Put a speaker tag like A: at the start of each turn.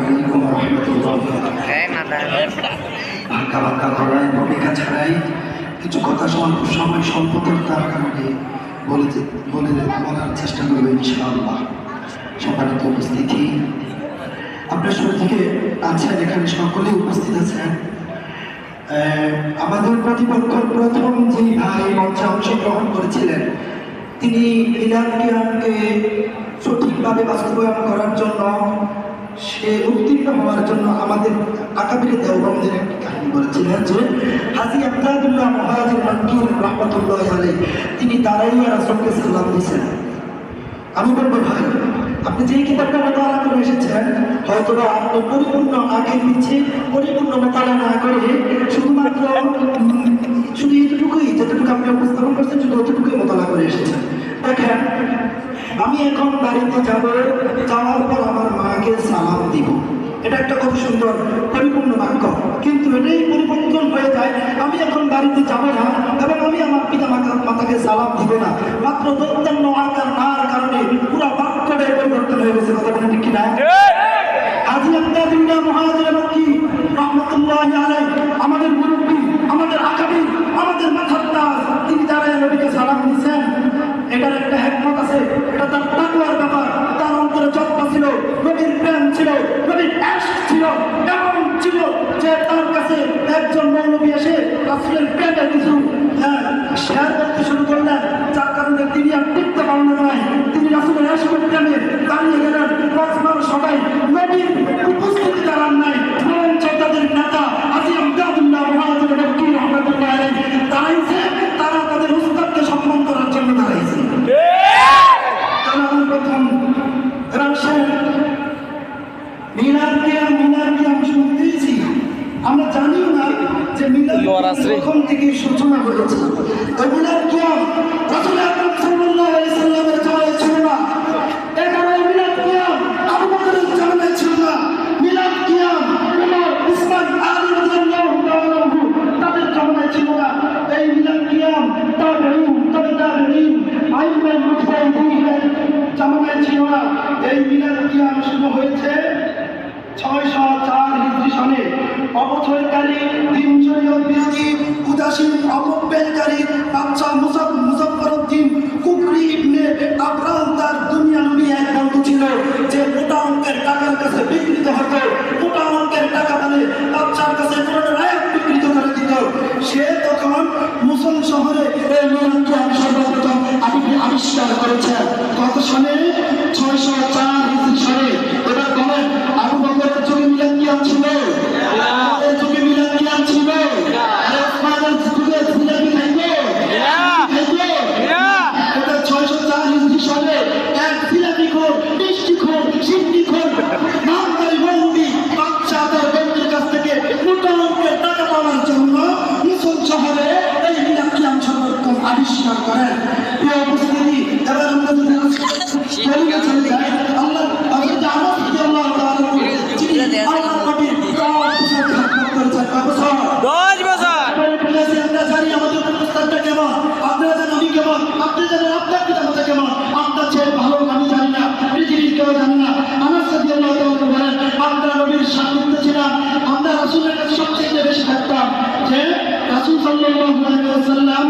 A: আলাইকুম ওয়া রাহমাতুল্লাহি ওয়া বারাকাতুহু। হালকা হালকা গলায় ভূমিকা ছাড়াই কিছু কথা সময় স্বল্পতার কারণে বলার চেষ্টা করবো ইনশাআল্লাহ। সম্মানিত উপস্থিতি, আপনার শুরু থেকে আছেন, এখানে সকলেই উপস্থিত আছেন। আমাদের প্রতিপক্ষ প্রথম যে ভাই মঞ্চে অংশগ্রহণ করেছিলেন, তিনি মিলাদ কিয়ামকে সঠিকভাবে বাস্তবায়ন করার জন্য, সে উত্তীর্ণ হওয়ার জন্য আমাদের আকাবির দেওবন্দের একটি কাহিনী বলেছিলেন যে হাজী আব্দুল্লাহ মুহাজির মাক্কি রাহমাতুল্লাহি আলাইহি তিনি দাঁড়াইয়া রাসূলকে সালাম দিয়েছেন। আমি বলবো, ভাই আপনি যেই কিতাবটা মোতালা করে এসেছেন, হয়তো আপনি পরিপূর্ণ আগের পিছিয়ে পরিপূর্ণ মোতালা না করে শুধুমাত্র শুধু এতটুকুই, যতটুকু আপনি উপস্থাপন করছেন, শুধু অতটুকুই মোতালা করে এসেছেন। দেখেন, আমি এখন বাড়িতে যাওয়ার পর আমার মাকে সালাম দিব, এটা একটা খুব সুন্দর পরিপূর্ণ বাক্য, কিন্তু এটাই পরিবর্তন হয়ে যায় আমি এখন বাড়িতে যাবো না এবং আমি আমার পিতা মাতাকে সালাম দিব না। মাত্র দৈত্যান্ন আকার নার কারণে পুরো বাক্যটাই পরিবর্তন হয়ে গেছে। কথা বলেন ঠিক কিনা? হাজী আব্দুল্লাহ মুহাজির মাক্কি রাহমাতুল্লাহি আলাইহি আমাদের মুরব্বী, আমাদের আকাবী, আমাদের মাথার তাজ, তিনি দাঁড়ায় নবীকে সালাম দিয়েছেন। এটার একটা হিকমত আছে, এটা তার তাকওয়ার ব্যাপার। তার অন্তরে জজ্বা ছিল, নবীর প্রেম ছিল, নবীর ইশক ছিল, এমন ছিল যে তার কাছে একজন মৌলবী এসে রাসূলের প্রেমে কিছু শেয়ার করতে শুরু করলেন, যার কারণে তিনি আর টিকতে পারলেন না। তিনি রাসূলের ইশকের প্রেমে দাঁড়িয়ে গেলেন। সবাই নবীর উপস্থিতি দাঁড়ান নাই, বরঞ্চ তাদের নেতা হাজী আব্দুল্লাহ মুহাজির মাক্কি রাহমাতুল্লাহি আলাইহি দাঁড়াইছে। তারা তাদের উস্তাদকে সম্মান করার জন্য দাঁড়াইছে। প্রথম মিলাদ কিয়াম শুনতেছি, আমরা জানিও না যে মিলাদ কখন থেকে সূচনা হয়েছে। মিলাদ কিয়াম রাসূল আকরাম সাল্লাল্লাহু আলাইহি সাল্লামের জামানায় ছিল না। এখানে মিলাদ কিয়াম আবু বকরের জামানায় ছিল না। মিলাদ কিয়াম উমর, উসমান, আলী রাদিয়াল্লাহু তাআলা তাদের জামানায় ছিল না। এই মিলাদ কিয়াম তাবেঈন, আইম্মায়ে মুজতাহিদিনের জামানায় ছিল না। এই মিলাদ কিয়াম শুরু হয়েছে 604 হিজরি সনে। অবথয়কারী, দিনচর্যা বিরোধী, উদাসীন, অপব্যয়কারী বাদশা মুজাফফরউদ্দিন কুকরি ইবনে আবরাম তার দুনিয়া নবী এক বন্ধু ছিল, যে মোটা অঙ্কের টাকার কাছে বিকৃত হতো। মোটা অঙ্কের টাকা মানে বাদশার কাছে কোরআনের আয়াত বিকৃত করে দিত। সে তখন মুসল শহরে এই মিলাদ কিয়াম সর্বপ্রথম আবিষ্কার করেছে। কত সনে? 604 হিজরি সনে। এবার বলেন, আবু বকরের যুগে মিলাদ কিয়াম ছিল? আমাদের যুগে মিলাদ কিয়াম ছিল? ওসমানের যুগে ছিল কি থাকবে? এটা 604 হিজরি সনে এক জিলাপিখোর, মিষ্টিখোর, সিন্ডিখোর, নামদারি বন্দী বাদশা তার বন্দীর কাছ থেকে মোটা অঙ্কের টাকা পাওয়ার জন্য মুসল শহরে এই মিলাদ কিয়াম সর্বপ্রথম আবিষ্কার করেন। প্রিয় উপস্থিতি, এবার আমরা যদি চলে যাই, আল্লাহ আমরা রাসূলের কাছে সবচেয়ে বেশি থাকতাম। যে রাসূল সাল্লাল্লাহু আলাইহি ওয়াসাল্লাম